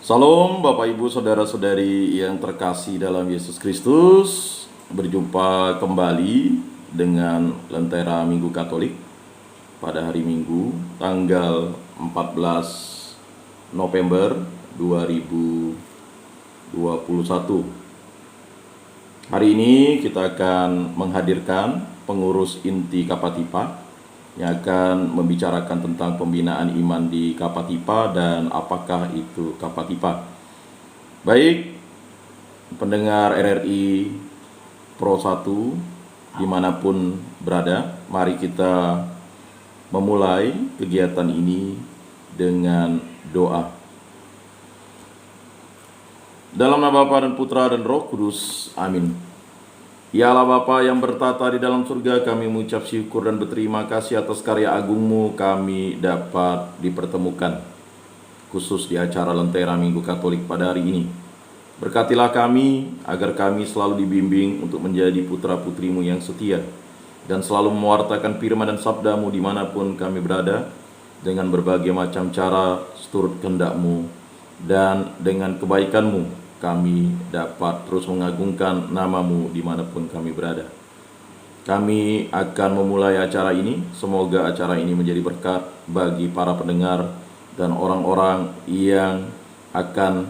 Salam Bapak Ibu Saudara-saudari yang terkasih dalam Yesus Kristus. Berjumpa kembali dengan Lentera Minggu Katolik pada hari Minggu tanggal 14 November 2021. Hari ini kita akan menghadirkan pengurus inti Kapatipa yang akan membicarakan tentang pembinaan iman di Kapatipa dan apakah itu Kapatipa. Baik, pendengar RRI Pro 1 dimanapun berada, mari kita memulai kegiatan ini dengan doa. Dalam nama Bapa dan Putra dan Roh Kudus, amin. Ya Allah Bapa yang bertata di dalam surga, kami mengucap syukur dan berterima kasih atas karya agung-Mu kami dapat dipertemukan, khusus di acara Lentera Minggu Katolik pada hari ini. Berkatilah kami, agar kami selalu dibimbing untuk menjadi putra-putri-Mu yang setia, dan selalu mewartakan firman dan sabda-Mu dimanapun kami berada, dengan berbagai macam cara seturut kehendak-Mu, dan dengan kebaikan-Mu kami dapat terus mengagungkan nama-Mu dimanapun kami berada. Kami akan memulai acara ini. Semoga acara ini menjadi berkat bagi para pendengar dan orang-orang yang akan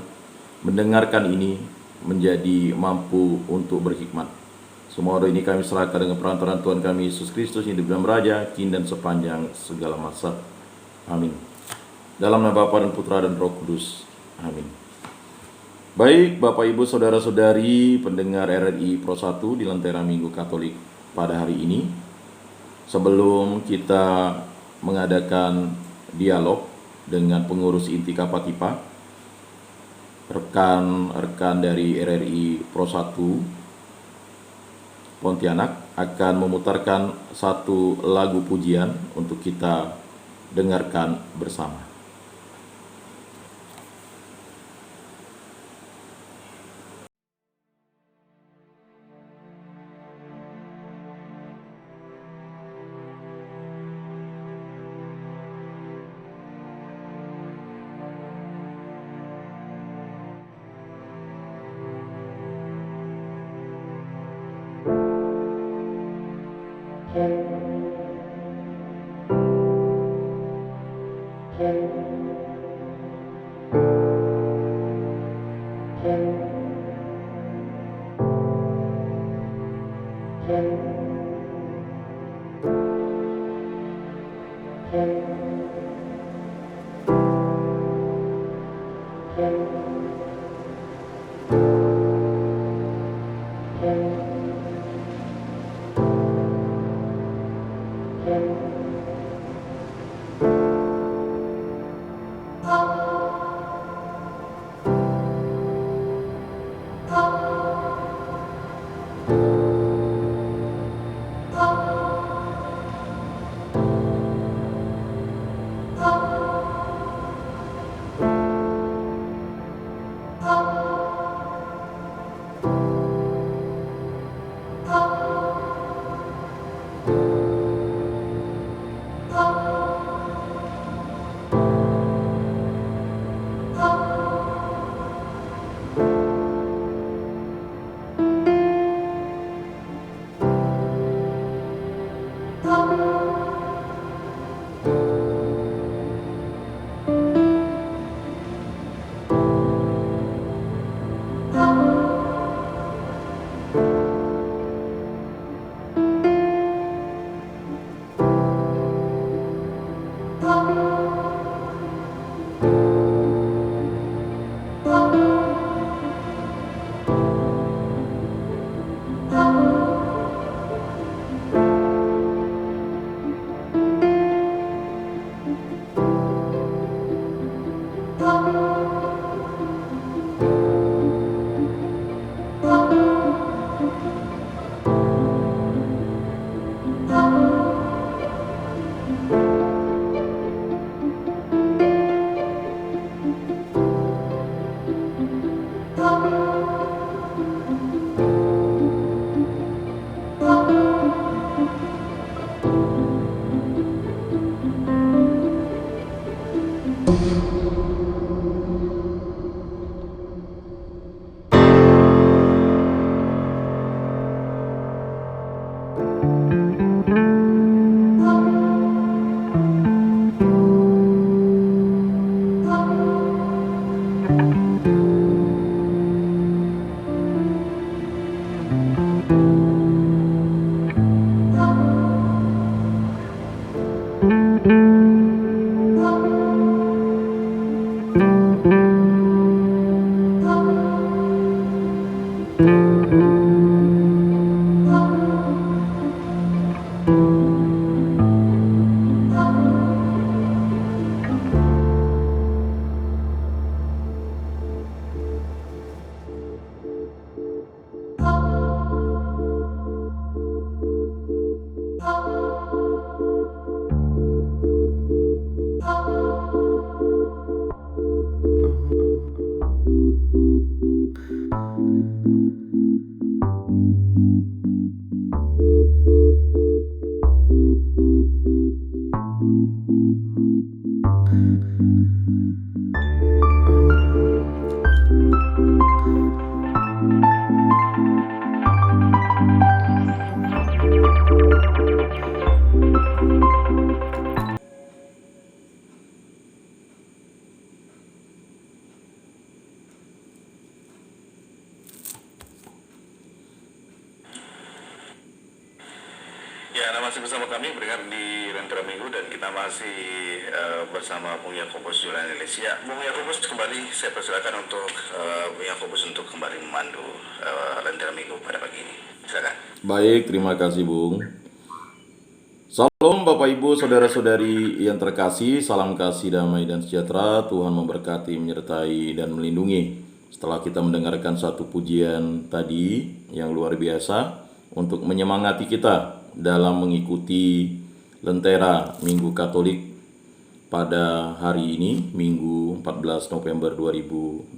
mendengarkan ini menjadi mampu untuk berhikmat. Semua doa ini kami serahkan dengan perantaraan Tuhan kami Yesus Kristus yang hidup dan beraja kini dan sepanjang segala masa. Amin. Dalam nama Bapa dan Putra dan Roh Kudus. Amin. Baik, Bapak Ibu Saudara-saudari pendengar RRI Pro 1 di Lentera Minggu Katolik pada hari ini, sebelum kita mengadakan dialog dengan pengurus inti Kapatipa, rekan-rekan dari RRI Pro 1 Pontianak akan memutarkan satu lagu pujian untuk kita dengarkan bersama. Ya, Anda masih bersama kami berdengar di Lentera Minggu dan kita masih bersama Bung Yakobus Julianis. Ya, Bung Yakobus kembali saya persilakan untuk Bung Yakobus untuk kembali memandu Lentera Minggu pada pagi ini. Silakan. Baik, terima kasih Bung. Salam Bapak Ibu, Saudara-saudari yang terkasih, salam kasih, damai dan sejahtera, Tuhan memberkati, menyertai dan melindungi. Setelah kita mendengarkan satu pujian tadi yang luar biasa untuk menyemangati kita dalam mengikuti Lentera Minggu Katolik pada hari ini, Minggu 14 November 2021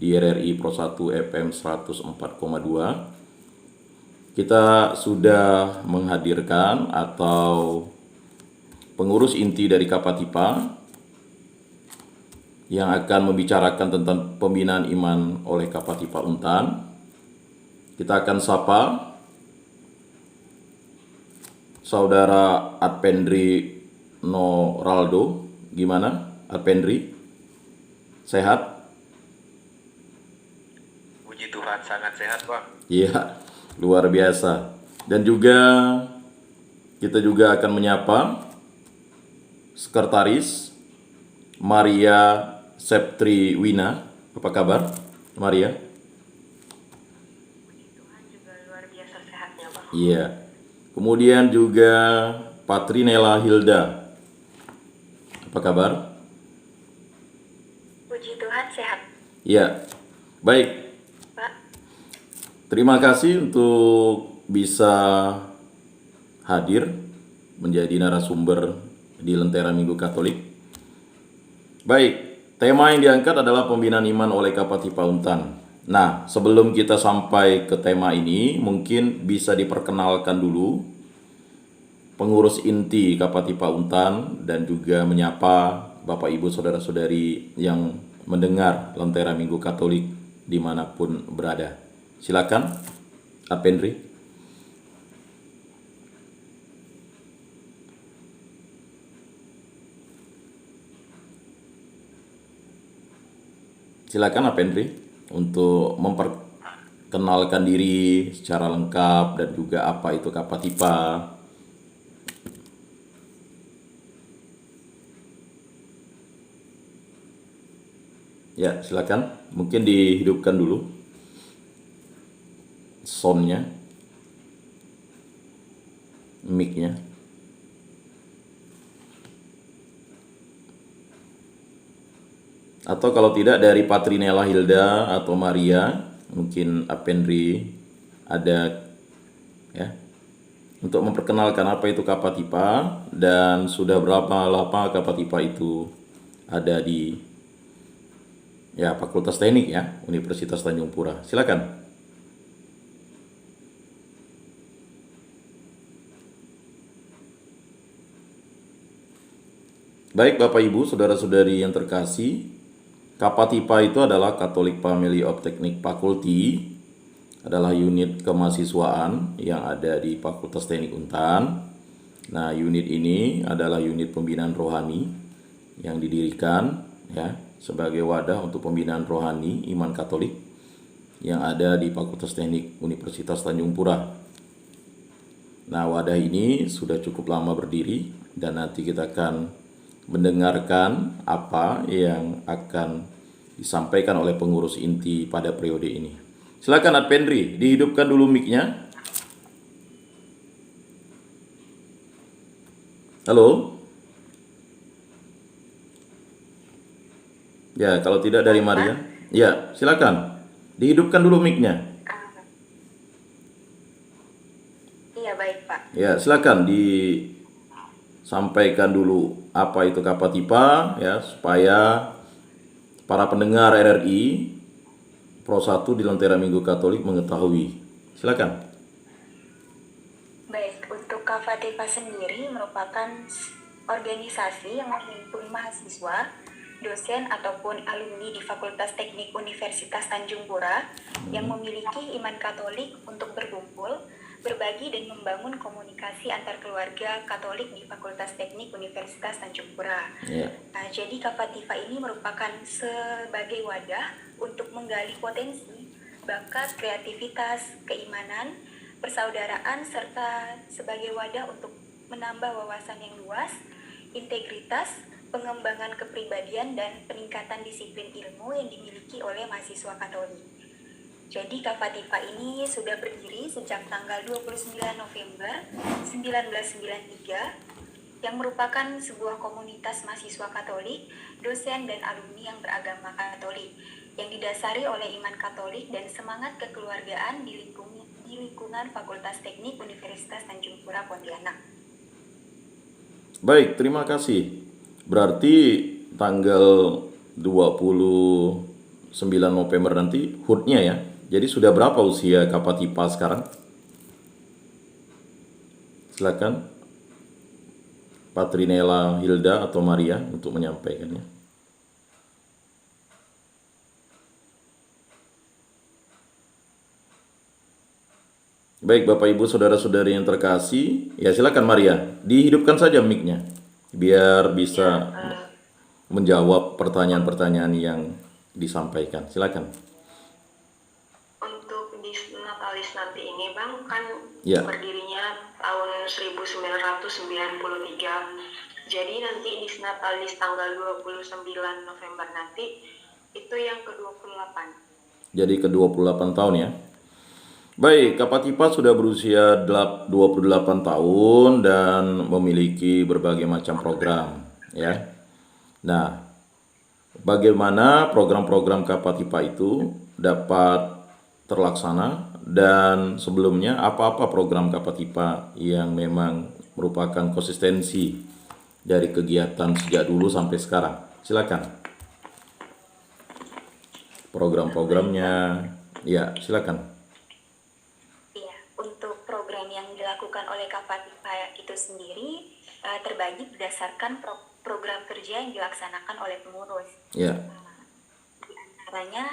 di RRI Pro 1 FM 104,2. Kita sudah menghadirkan atau pengurus inti dari Kapatipa yang akan membicarakan tentang pembinaan iman oleh Kapatipa Untan. Kita akan sapa Saudara Adpendri Noraldo. Gimana Adpendri? Sehat? Puji Tuhan, sangat sehat Bang. Iya, luar biasa. Dan juga kita juga akan menyapa Sekretaris Maria Septri Wina. Apa kabar Maria? Puji Tuhan, juga luar biasa sehatnya Bang. Iya. Kemudian juga Patrinela Hilda. Apa kabar? Puji Tuhan, sehat Iya. Baik. Pak. Terima kasih untuk bisa hadir menjadi narasumber di Lentera Minggu Katolik. Baik, tema yang diangkat adalah pembinaan iman oleh Kapatipa Untan. Nah, sebelum kita sampai ke tema ini, mungkin bisa diperkenalkan dulu pengurus inti Kapatipa Untan dan juga menyapa Bapak Ibu Saudara-saudari yang mendengar Lentera Minggu Katolik dimanapun berada. Silakan, Adpendri. Silakan Adpendri untuk memperkenalkan diri secara lengkap dan juga apa itu Kapatipa. Ya, silakan. Mungkin dihidupkan dulu soundnya, mic-nya. Atau kalau tidak dari Patrinela Hilda atau Maria, mungkin Adpendri ada ya untuk memperkenalkan apa itu Kapatipa dan sudah berapa lama Kapatipa itu ada di Fakultas Teknik ya Universitas Tanjung Pura. Silakan. Baik Bapak Ibu, Saudara-saudari yang terkasih, Kapatipa itu adalah Catholic Family of Technic Faculty, adalah unit kemahasiswaan yang ada di Fakultas Teknik Untan. Nah, unit ini adalah unit pembinaan rohani yang didirikan ya, sebagai wadah untuk pembinaan rohani iman Katolik yang ada di Fakultas Teknik Universitas Tanjung Pura. Nah, wadah ini sudah cukup lama berdiri dan nanti kita akan mendengarkan apa yang akan disampaikan oleh pengurus inti pada periode ini. Silakan Adpendri, dihidupkan dulu mic-nya. Halo? Ya, kalau tidak dari Maria. Ya, silakan. Dihidupkan dulu mic-nya. Iya, baik, Pak. Ya, silakan disampaikan dulu apa itu Kapatipa ya, supaya para pendengar RRI Pro 1 di Lentera Minggu Katolik mengetahui. Silakan. Baik, untuk Kavatipa sendiri merupakan organisasi yang menghimpun mahasiswa, dosen ataupun alumni di Fakultas Teknik Universitas Tanjung Pura yang memiliki iman Katolik untuk berkumpul, berbagi dan membangun komunikasi antar keluarga Katolik di Fakultas Teknik Universitas Tanjung Pura. Ya. Nah, jadi Kavatipa ini merupakan sebagai wadah untuk menggali potensi, bakat, kreativitas, keimanan, persaudaraan, serta sebagai wadah untuk menambah wawasan yang luas, integritas, pengembangan kepribadian, dan peningkatan disiplin ilmu yang dimiliki oleh mahasiswa Katolik. Jadi Kavatipa ini sudah berdiri sejak tanggal 29 November 1993 yang merupakan sebuah komunitas mahasiswa Katolik, dosen dan alumni yang beragama Katolik yang didasari oleh iman Katolik dan semangat kekeluargaan di lingkungan Fakultas Teknik Universitas Tanjung Pura Pontianak. Baik, terima kasih. Berarti tanggal 29 November nanti HUT-nya ya. Jadi sudah berapa usia Kapatipa sekarang? Silakan Patrinela Hilda atau Maria untuk menyampaikannya. Baik Bapak Ibu Saudara-saudari yang terkasih, ya silakan Maria, dihidupkan saja mic-nya biar bisa menjawab pertanyaan-pertanyaan yang disampaikan. Silakan. Untuk Disnatalis nanti ini Bang, kan Ya. berdirinya tahun 1993. Jadi nanti Disnatalis tanggal 29 November nanti itu yang ke-28. Jadi ke-28 tahun ya. Baik, Kapatipa sudah berusia 28 tahun dan memiliki berbagai macam program ya. Nah, bagaimana program-program Kapatipa itu dapat terlaksana dan sebelumnya apa-apa program Kapatipa yang memang merupakan konsistensi dari kegiatan sejak dulu sampai sekarang. Silakan. Program-programnya, ya silakan. Iya, untuk program yang dilakukan oleh Kavatipa itu sendiri terbagi berdasarkan program kerja yang dilaksanakan oleh pengurus. Ya. Di antaranya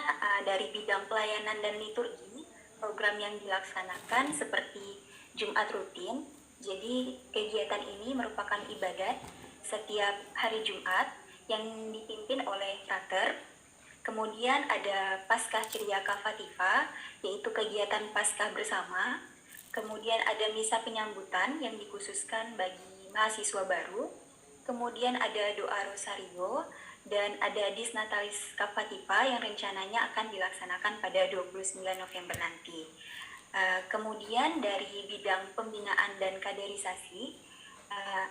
dari bidang pelayanan dan liturgi, program yang dilaksanakan seperti Jumat rutin. Jadi kegiatan ini merupakan ibadat setiap hari Jumat yang dipimpin oleh frater. Kemudian ada Paskah Ceria Kavatipa, yaitu kegiatan Paskah bersama. Kemudian ada misa penyambutan yang dikhususkan bagi mahasiswa baru. Kemudian ada doa rosario dan ada Disnatalis Kavatipa yang rencananya akan dilaksanakan pada 29 November nanti. Kemudian dari bidang pembinaan dan kaderisasi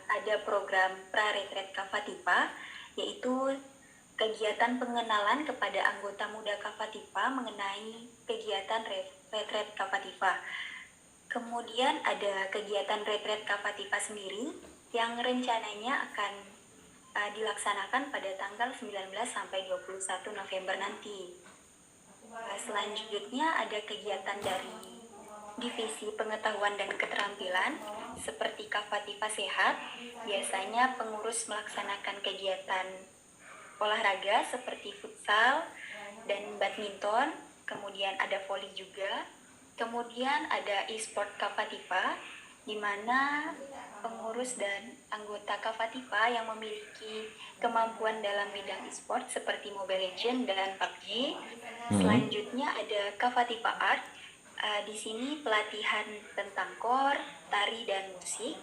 ada program Pra-Retret Kavatipa, yaitu kegiatan pengenalan kepada anggota muda Kavatipa mengenai kegiatan retret Kavatipa. Kemudian ada kegiatan retret Kavatipa sendiri yang rencananya akan dilaksanakan pada tanggal 19 sampai 21 November nanti. Selanjutnya ada kegiatan dari Divisi Pengetahuan dan Keterampilan seperti Kavatipa Sehat. Biasanya pengurus melaksanakan kegiatan olahraga seperti futsal dan badminton, kemudian ada voli juga. Kemudian ada e-sport Kavatipa, di mana pengurus dan anggota Kavatipa yang memiliki kemampuan dalam bidang e-sport seperti Mobile Legends dan PUBG. Selanjutnya ada Kavatipa Art. Di sini pelatihan tentang core, tari dan musik.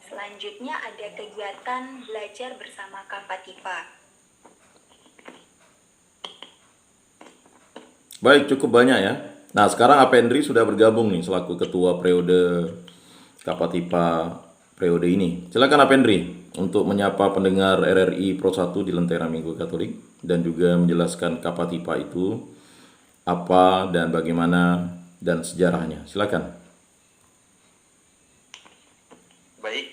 Selanjutnya ada kegiatan belajar bersama Kavatipa. Baik, cukup banyak ya. Nah, sekarang Apendri sudah bergabung nih selaku ketua periode Kavatipa periode ini. Silakan Apendri untuk menyapa pendengar RRI Pro 1 di Lentera Minggu Katolik dan juga menjelaskan Kavatipa itu apa dan bagaimana dan sejarahnya. Silakan. Baik,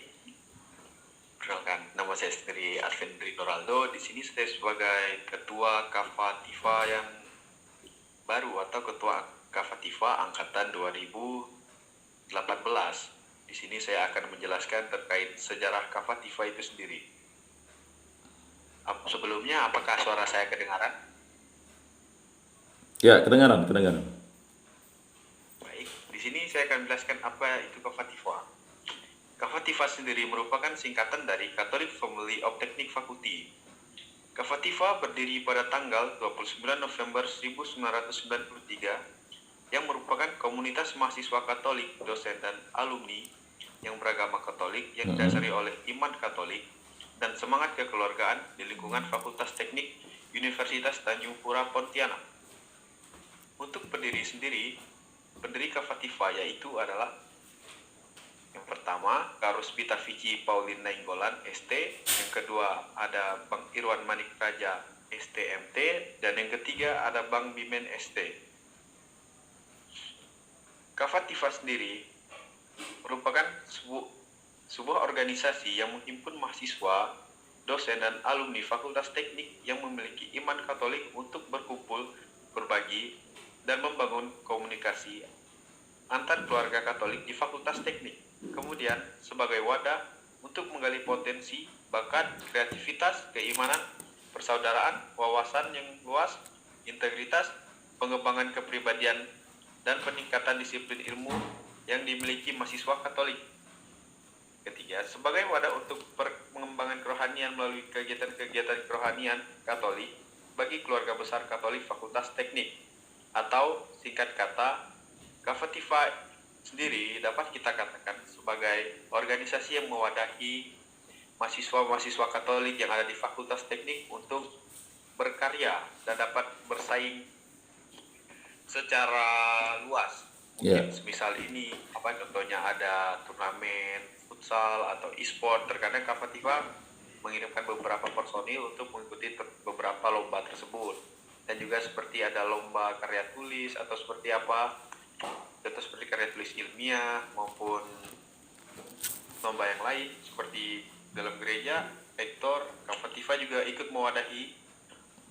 perkenalkan nama saya sendiri Arvendri Noraldo. Di sini saya sebagai ketua Kavatipa yang baru atau ketua Kavatipa angkatan 2018. Di sini saya akan menjelaskan terkait sejarah Kavatipa itu sendiri. Sebelumnya, apakah suara saya kedengaran? Ya, kedengaran. Baik, di sini saya akan menjelaskan apa itu Kavatipa. Kavatipa sendiri merupakan singkatan dari Catholic Family of Technic Faculty. Kavatipa berdiri pada tanggal 29 November 1993 yang merupakan komunitas mahasiswa Katolik, dosen dan alumni yang beragama Katolik yang didasari oleh iman Katolik dan semangat kekeluargaan di lingkungan Fakultas Teknik Universitas Tanjung Pura Pontianak. Untuk pendiri sendiri, pendiri Kavatipa yaitu adalah yang pertama, Karus Pita Vici Paulin Nainggolan, ST. Yang kedua, ada Bang Irwan Manik Raja, STMT. Dan yang ketiga, ada Bang Bimen, ST. Kavatipa sendiri merupakan sebuah organisasi yang menghimpun mahasiswa, dosen, dan alumni Fakultas Teknik yang memiliki iman Katolik untuk berkumpul, berbagi, dan membangun komunikasi antar keluarga Katolik di Fakultas Teknik. Kemudian, sebagai wadah untuk menggali potensi, bakat, kreativitas, keimanan, persaudaraan, wawasan yang luas, integritas, pengembangan kepribadian, dan peningkatan disiplin ilmu yang dimiliki mahasiswa Katolik. Ketiga, sebagai wadah untuk pengembangan kerohanian melalui kegiatan-kegiatan kerohanian Katolik bagi keluarga besar Katolik Fakultas Teknik, atau singkat kata, Kavatipa sendiri dapat kita katakan sebagai organisasi yang mewadahi mahasiswa-mahasiswa Katolik yang ada di Fakultas Teknik untuk berkarya dan dapat bersaing secara luas. Mungkin semisal ini, contohnya ada turnamen futsal atau e-sport. Terkadang Kavatipa mengirimkan beberapa personil untuk mengikuti beberapa lomba tersebut. Dan juga seperti ada lomba karya tulis atau seperti apa, contoh seperti karya tulis ilmiah maupun lomba yang lain seperti dalam gereja, Hector, Kavatipa juga ikut mewadahi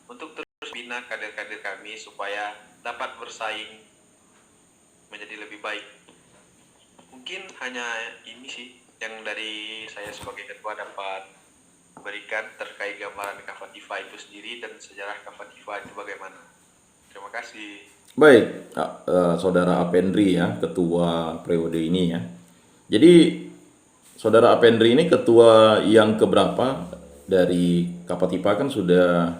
untuk terus bina kader-kader kami supaya dapat bersaing menjadi lebih baik. Mungkin hanya ini sih yang dari saya sebagai ketua dapat berikan terkait gambaran Kavatipa itu sendiri dan sejarah Kavatipa itu bagaimana. Terima kasih. Baik, Saudara Apendri ya, ketua periode ini ya. Jadi, Saudara Apendri ini ketua yang keberapa dari Kavatipa kan sudah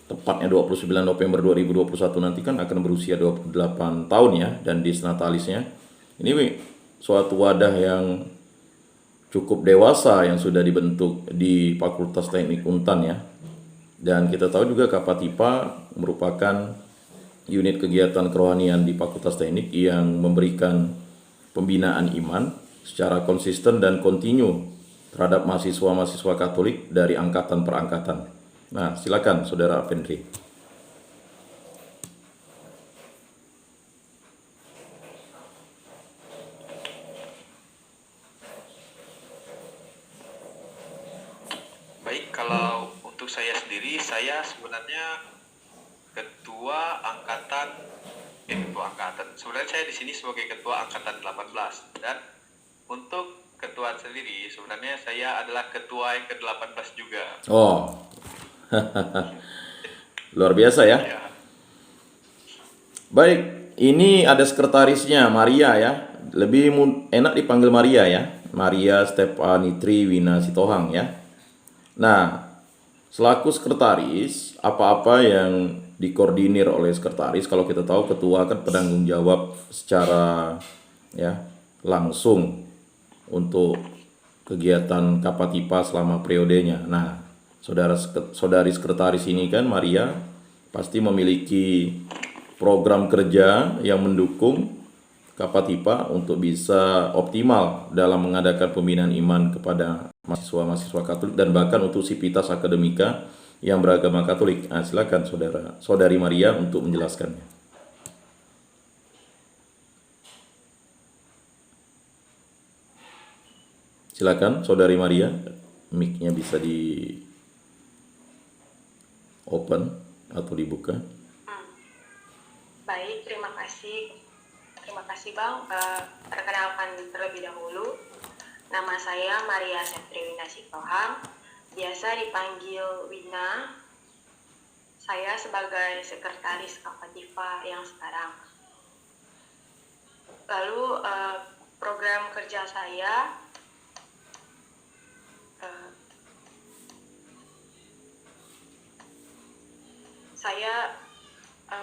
tepatnya 29 November 2021 nanti kan akan berusia 28 tahun ya, dan disnatalisnya. Ini suatu wadah yang cukup dewasa yang sudah dibentuk di Fakultas Teknik Untan ya. Dan kita tahu juga Kavatipa merupakan unit kegiatan kerohanian di Fakultas Teknik yang memberikan pembinaan iman secara konsisten dan kontinu terhadap mahasiswa-mahasiswa Katolik dari angkatan per angkatan. Nah, silakan Saudara Apendri. Baik, kalau untuk saya sendiri, saya sebenarnya ketua angkatan. Sebenarnya saya di sini sebagai ketua angkatan 18 dan untuk ketua sendiri sebenarnya saya adalah ketua yang ke-18 juga. Oh. Luar biasa ya. Ya. Baik, ini ada sekretarisnya Maria ya. Lebih enak dipanggil Maria ya. Maria Stepanitri Wina Sitohang ya. Nah, selaku sekretaris, apa-apa yang dikoordinir oleh sekretaris, kalau kita tahu ketua kan penanggung jawab secara ya langsung untuk kegiatan Kapatipa selama periodenya. Nah, saudari sekretaris ini kan Maria pasti memiliki program kerja yang mendukung Kapatipa untuk bisa optimal dalam mengadakan pembinaan iman kepada mahasiswa-mahasiswa Katolik dan bahkan untuk sivitas akademika yang beragama Katolik. Nah, silakan saudari Maria untuk menjelaskannya. Silakan saudari Maria, mic-nya bisa di open atau dibuka. Baik, terima kasih. Terima kasih Bang. Perkenalkan terlebih dahulu, nama saya Maria Septri Wina Sitohang, biasa dipanggil Wina. Saya sebagai sekretaris Kapatipa yang sekarang. Lalu program kerja saya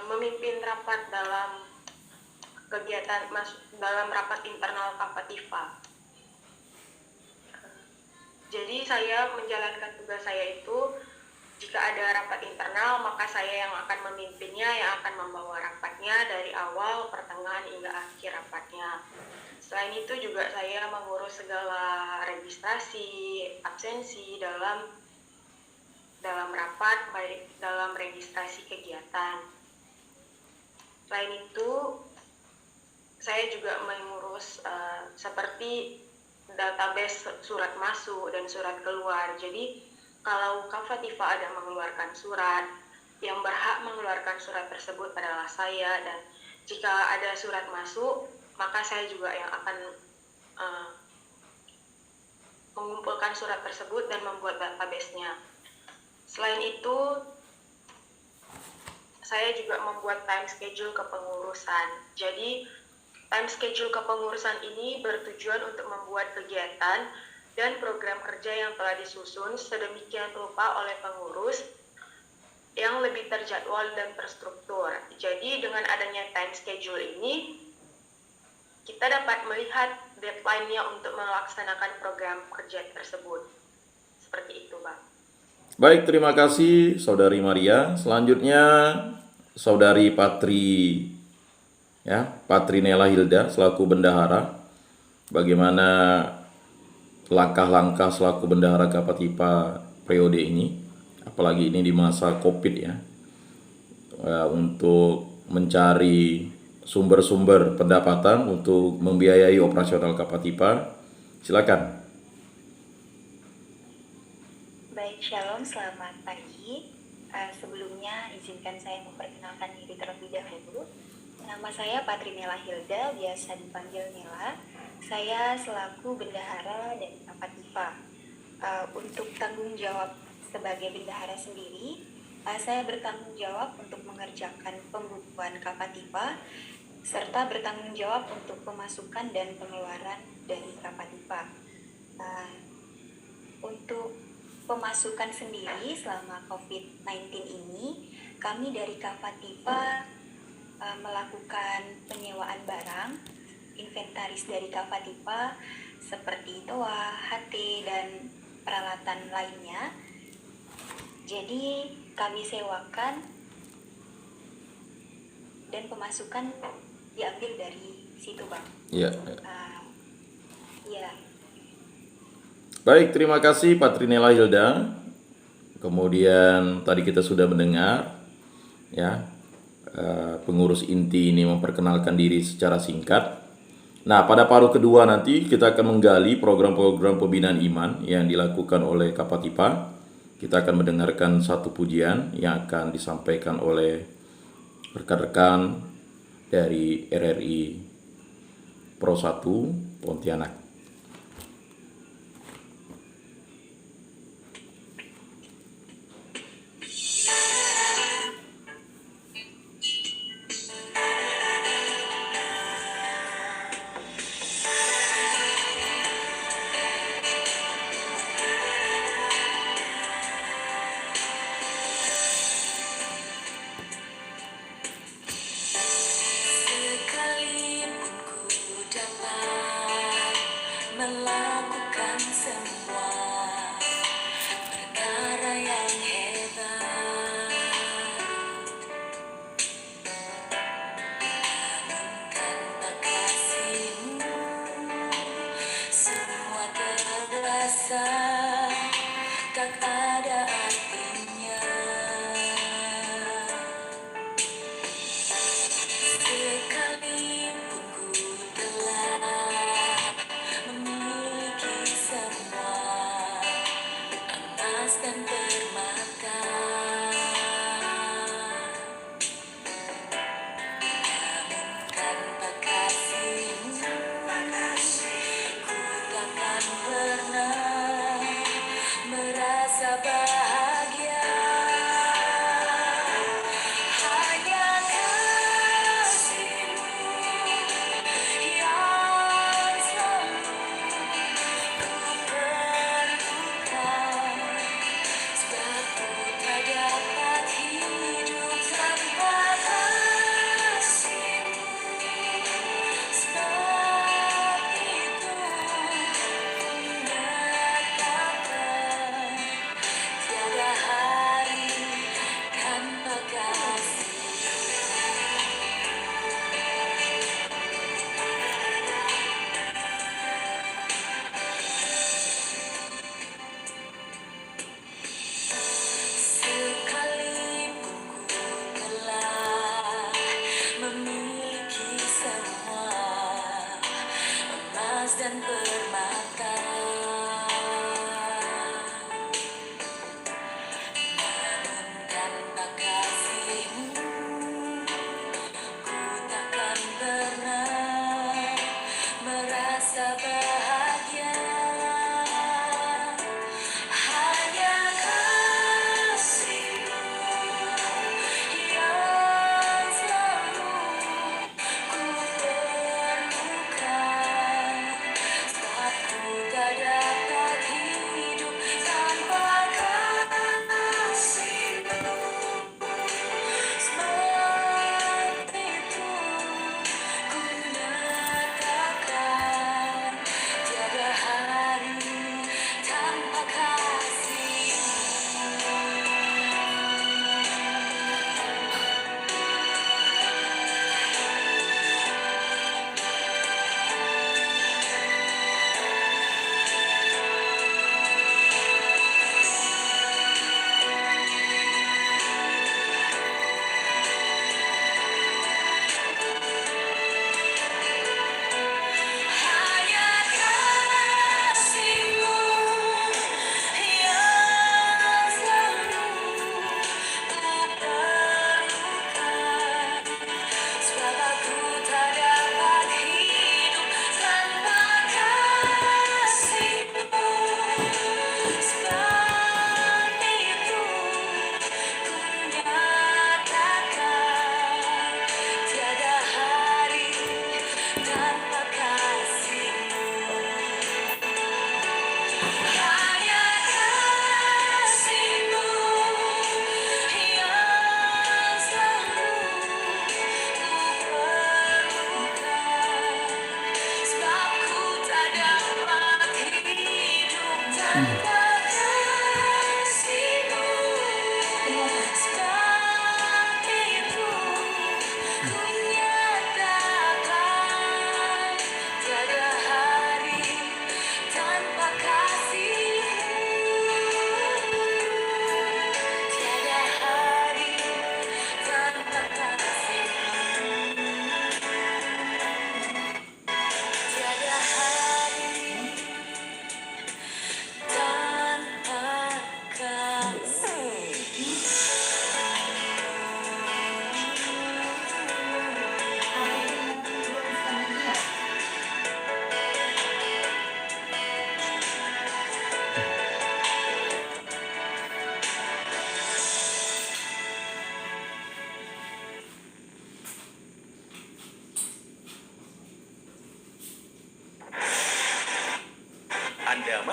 memimpin rapat dalam kegiatan dalam rapat internal Kapatipa. Jadi saya menjalankan tugas saya itu, jika ada rapat internal maka saya yang akan memimpinnya, yang akan membawa rapatnya dari awal, pertengahan hingga akhir rapatnya. Selain itu juga saya mengurus segala registrasi, absensi dalam rapat, baik dalam registrasi kegiatan. Selain itu, saya juga mengurus seperti database surat masuk dan surat keluar. Jadi kalau Kapatipa ada mengeluarkan surat, yang berhak mengeluarkan surat tersebut adalah saya, dan jika ada surat masuk, maka saya juga yang akan mengumpulkan surat tersebut dan membuat database-nya. Selain itu, saya juga membuat time schedule kepengurusan. Jadi time schedule kepengurusan ini bertujuan untuk membuat kegiatan dan program kerja yang telah disusun sedemikian rupa oleh pengurus yang lebih terjadwal dan terstruktur. Jadi dengan adanya time schedule ini, kita dapat melihat deadline-nya untuk melaksanakan program kerja tersebut. Seperti itu, Bang. Baik, terima kasih saudari Maria. Selanjutnya saudari Patrinela Hilda selaku bendahara. Bagaimana langkah-langkah selaku bendahara Kapatipa periode ini, apalagi ini di masa Covid ya, untuk mencari sumber-sumber pendapatan untuk membiayai operasional Kapatipa. Silakan. Baik, Shalom, selamat pagi. Sebelumnya izinkan saya memperkenalkan diri terlebih dahulu. Nama saya Patrinela Hilda, biasa dipanggil Nela. Saya selaku bendahara dari Kapatipa. Untuk tanggung jawab sebagai bendahara sendiri, saya bertanggung jawab untuk mengerjakan pembukuan Kapatipa, serta bertanggung jawab untuk pemasukan dan pengeluaran dari Kapatipa. Untuk pemasukan sendiri selama COVID-19 ini, kami dari Kapatipa melakukan penyewaan barang, inventaris dari Kapatipa seperti toa, HT, dan peralatan lainnya. Jadi kami sewakan dan pemasukan diambil dari situ, Bang. Iya. Iya. Baik, terima kasih Patrinela Hilda. Kemudian tadi kita sudah mendengar ya, pengurus inti ini memperkenalkan diri secara singkat. Nah, pada paruh kedua nanti kita akan menggali program-program pembinaan iman yang dilakukan oleh Kapatipa. Kita akan mendengarkan satu pujian yang akan disampaikan oleh rekan-rekan dari RRI Pro 1 Pontianak.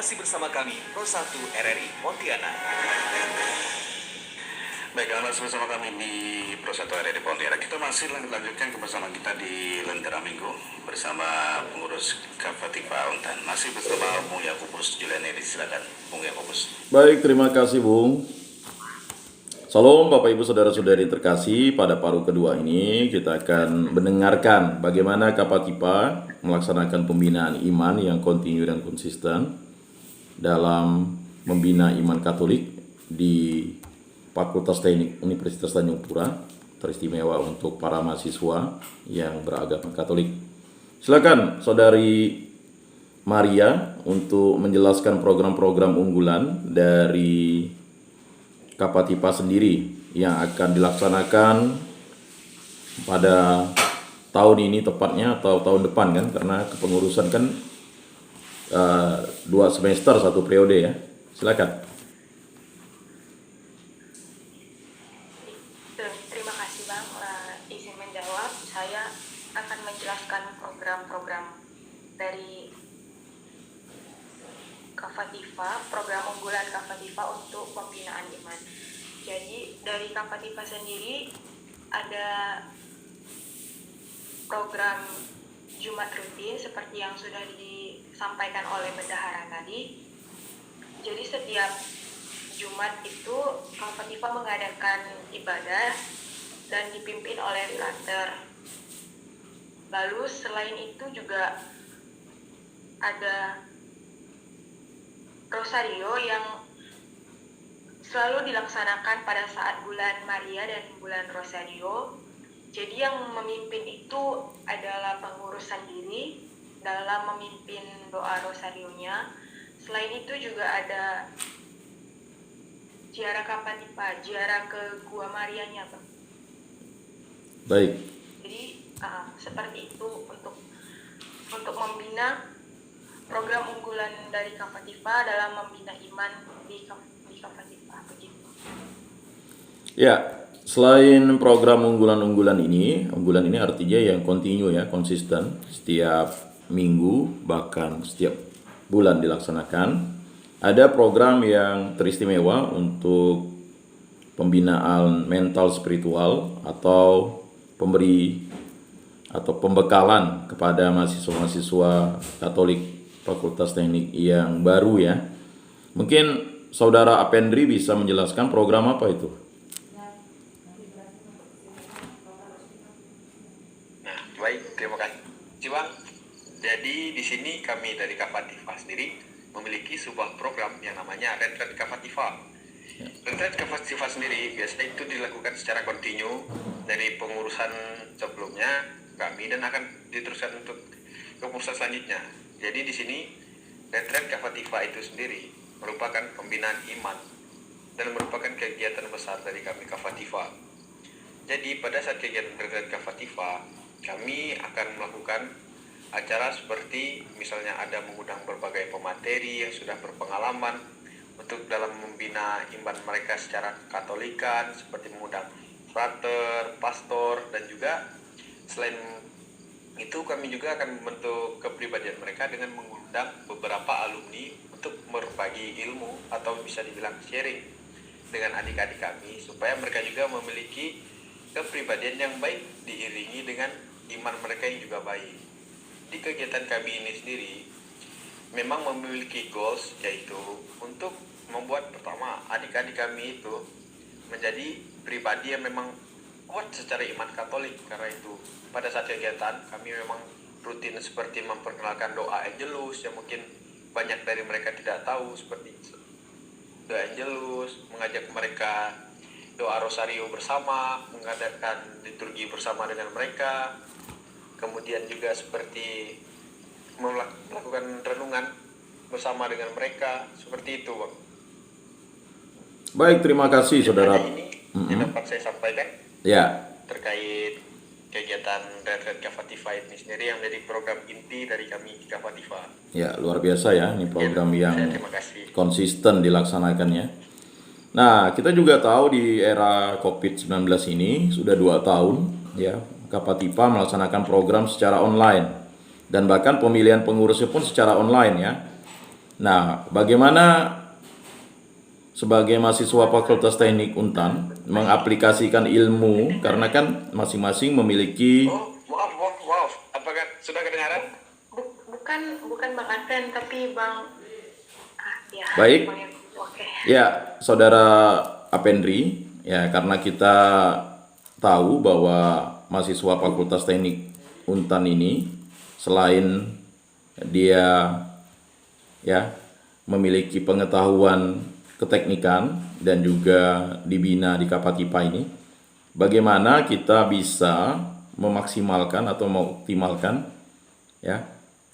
masih bersama kami Pro 1 RRI Pontianak. Baik, masih bersama kami di Pro 1 RRI Pontianak. Kita masih lanjutkan kebersamaan kita di Lentera Minggu bersama pengurus Kafatifa Untan. Masih bersama Bung Yakobus Julianedi. Silakan, Bung Yakobus. Baik, terima kasih Bung. Salam Bapak Ibu Saudara-saudari terkasih, pada paruh kedua ini kita akan mendengarkan bagaimana Kafatifa melaksanakan pembinaan iman yang kontinu dan konsisten dalam membina iman Katolik di Fakultas Teknik Universitas Tanjung Pura, teristimewa untuk para mahasiswa yang beragama Katolik. Silakan Saudari Maria untuk menjelaskan program-program unggulan dari Kafatifa sendiri yang akan dilaksanakan pada tahun ini tepatnya atau tahun depan kan, karena kepengurusan kan 2 semester 1 periode ya. Silakan. Terima kasih Bang, izin menjawab. Saya akan menjelaskan program-program dari Kafatifa, program unggulan Kafatifa untuk pembinaan iman. Jadi dari Kafatifa sendiri ada program Jumat rutin seperti yang sudah disampaikan oleh bendahara tadi. Jadi setiap Jumat itu Kafatifa mengadakan ibadah dan dipimpin oleh frater. Lalu selain itu juga ada Rosario yang selalu dilaksanakan pada saat bulan Maria dan bulan Rosario. Jadi yang memimpin itu adalah pengurus sendiri dalam memimpin doa Rosarionya. Selain itu juga ada ziarah Kafatifa, ziarah ke Gua Marianya, Bang. Baik. Jadi seperti itu untuk membina program unggulan dari Kafatifa dalam membina iman di Kafatifa, begitu. Ya, selain program unggulan ini artinya yang kontinu ya, konsisten setiap minggu bahkan setiap bulan dilaksanakan. Ada program yang teristimewa untuk pembinaan mental spiritual atau pembekalan kepada mahasiswa-mahasiswa Katolik Fakultas Teknik yang baru ya. Mungkin Saudara Apendri bisa menjelaskan program apa itu? Nah, baik, terima kasih Bang. Jadi di sini kami dari Kafatifa sendiri memiliki sebuah program yang namanya Retret Kafatifa. Retret Kafatifa sendiri biasanya itu dilakukan secara kontinu dari pengurusan sebelumnya kami dan akan diteruskan untuk kepengurusan selanjutnya. Jadi di sini Retret Kafatifa itu sendiri merupakan pembinaan iman dan merupakan kegiatan besar dari kami Kafatifa. Jadi pada saat kegiatan Retret Kafatifa, kami akan melakukan acara seperti misalnya ada mengundang berbagai pemateri yang sudah berpengalaman untuk dalam membina iman mereka secara katolikan, seperti mengundang frater, pastor, dan juga selain itu kami juga akan membentuk kepribadian mereka dengan mengundang beberapa alumni untuk berbagi ilmu atau bisa dibilang sharing dengan adik-adik kami supaya mereka juga memiliki kepribadian yang baik diiringi dengan iman mereka yang juga baik. Di kegiatan kami ini sendiri memang memiliki goals, yaitu untuk membuat pertama adik-adik kami itu menjadi pribadi yang memang kuat secara iman Katolik. Karena itu pada saat kegiatan kami memang rutin seperti memperkenalkan doa Angelus yang mungkin banyak dari mereka tidak tahu, seperti doa Angelus, mengajak mereka doa Rosario bersama, mengadakan liturgi bersama dengan mereka, kemudian juga seperti melakukan renungan bersama dengan mereka, seperti itu, Bang. Baik, terima kasih Saudara. Ini yang dapat saya sampaikan Ya. terkait kegiatan Retret Kafatifa ini sendiri yang menjadi program inti dari kami di Kafatifa. Ya, luar biasa ya, ini program yang Terima kasih. konsisten dilaksanakannya. Nah, kita juga tahu di era COVID-19 ini sudah 2 tahun ya, Kafatifa melaksanakan program secara online dan bahkan pemilihan pengurusnya pun secara online ya. Nah, bagaimana sebagai mahasiswa Fakultas Teknik Untan mengaplikasikan ilmu, karena kan masing-masing memiliki. Oh, maaf. Apakah sudah kedengaran? Bukan Bang Adven, tapi Bang ya. Baik. Bang Yakubu. Oke. Ya, Saudara Apendri, ya, karena kita tahu bahwa mahasiswa Fakultas Teknik Untan ini selain dia ya memiliki pengetahuan keteknikan dan juga dibina di Kapatipa ini, bagaimana kita bisa memaksimalkan atau mengoptimalkan ya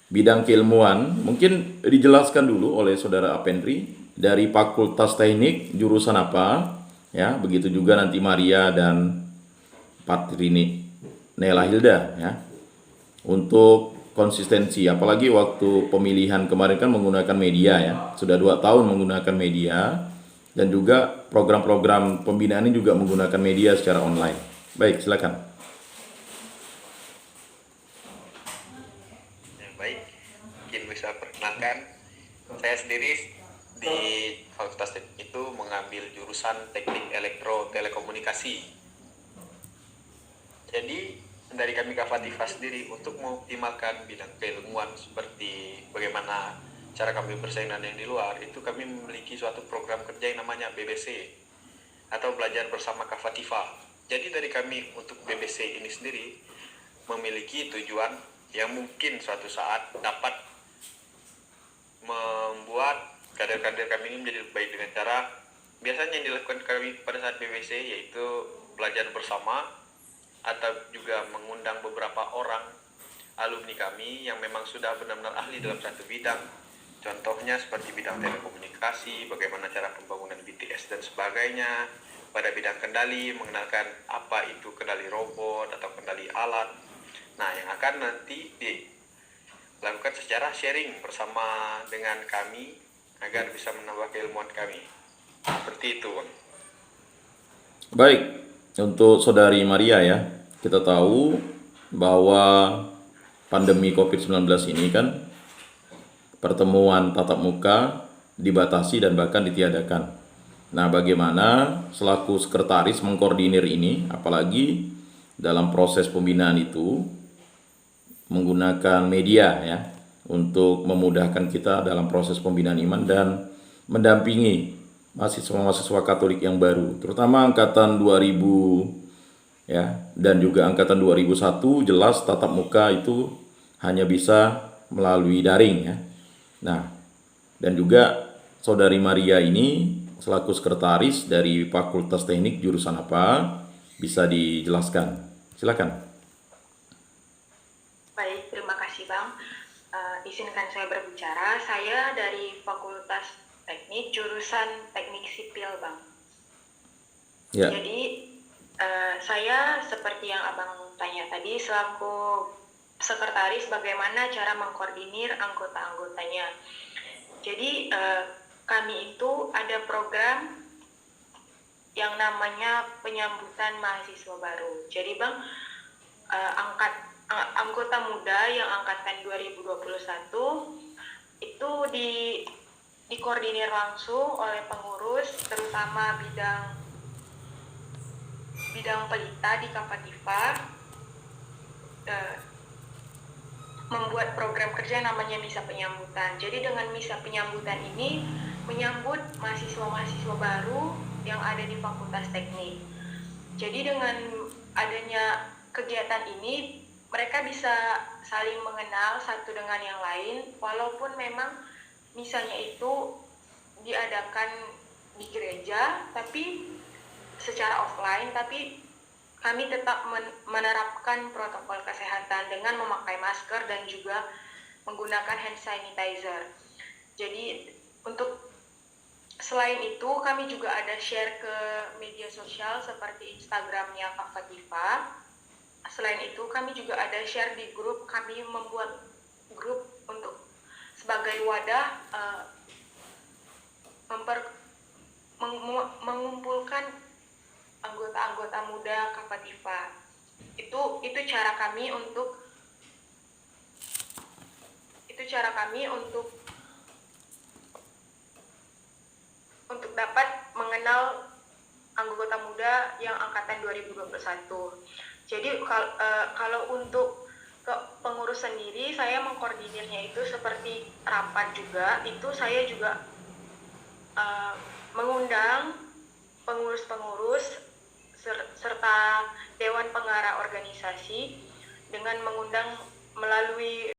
bidang keilmuan. Mungkin dijelaskan dulu oleh Saudara Apendri dari Fakultas Teknik jurusan apa ya, begitu juga nanti Maria dan Patrini Nela Hilda ya, untuk konsistensi, apalagi waktu pemilihan kemarin kan menggunakan media ya, sudah 2 tahun menggunakan media, dan juga program-program pembinaan ini juga menggunakan media secara online. Baik, silakan. Ya, baik, mungkin bisa perkenalkan. Saya sendiri di Fakultas Teknik itu mengambil jurusan Teknik Elektro Telekomunikasi. Jadi dari kami Kapatipa sendiri untuk mengoptimalkan bidang keilmuan seperti bagaimana cara kami bersaing dengan yang di luar, itu kami memiliki suatu program kerja yang namanya BBC atau belajar bersama Kapatipa. Jadi dari kami untuk BBC ini sendiri memiliki tujuan yang mungkin suatu saat dapat membuat kader-kader kami ini menjadi lebih baik dengan cara biasanya yang dilakukan kami pada saat BBC, yaitu belajar bersama atau juga mengundang beberapa orang alumni kami yang memang sudah benar-benar ahli dalam satu bidang. Contohnya seperti bidang telekomunikasi, bagaimana cara pembangunan BTS dan sebagainya. Pada bidang kendali, mengenalkan apa itu kendali robot atau kendali alat. Nah, yang akan nanti dilakukan secara sharing bersama dengan kami agar bisa menambah keilmuan kami. Seperti itu, Bang. Baik, untuk Saudari Maria ya, kita tahu bahwa pandemi COVID-19 ini kan pertemuan tatap muka dibatasi dan bahkan ditiadakan. Nah, bagaimana selaku sekretaris mengkoordinir ini, apalagi dalam proses pembinaan itu menggunakan media ya, untuk memudahkan kita dalam proses pembinaan iman dan mendampingi mahasiswa-mahasiswa Katolik yang baru, terutama angkatan 2000 ya, dan juga angkatan 2001 jelas tatap muka itu hanya bisa melalui daring ya. Nah, dan juga Saudari Maria ini selaku sekretaris dari Fakultas Teknik jurusan apa, bisa dijelaskan. Silakan. Baik, terima kasih Bang. Izinkan saya berbicara. Saya dari Fakultas Teknik jurusan Teknik Sipil, Bang. Ya. Jadi saya seperti yang Abang tanya tadi, selaku sekretaris bagaimana cara mengkoordinir anggota-anggotanya. Jadi kami itu ada program yang namanya penyambutan mahasiswa baru. Jadi Bang, anggota muda yang angkatan 2021 itu dikoordinir langsung oleh pengurus, terutama bidang pelita di Kapatipa, membuat program kerja yang namanya misa penyambutan. Jadi dengan misa penyambutan ini menyambut mahasiswa-mahasiswa baru yang ada di Fakultas Teknik. Jadi dengan adanya kegiatan ini, mereka bisa saling mengenal satu dengan yang lain, walaupun memang misalnya itu diadakan di gereja, tapi secara offline, tapi kami tetap menerapkan protokol kesehatan dengan memakai masker dan juga menggunakan hand sanitizer. Jadi untuk selain itu kami juga ada share ke media sosial seperti Instagramnya Kapatipa. Selain itu kami juga ada share di grup, kami membuat grup untuk sebagai wadah mengumpulkan anggota-anggota muda Kapatipa. Itu cara kami untuk juga yang angkatan 2021. Jadi kalau untuk pengurus sendiri, saya mengkoordinirnya itu seperti rapat juga, itu saya juga mengundang pengurus-pengurus serta Dewan Pengarah organisasi dengan mengundang melalui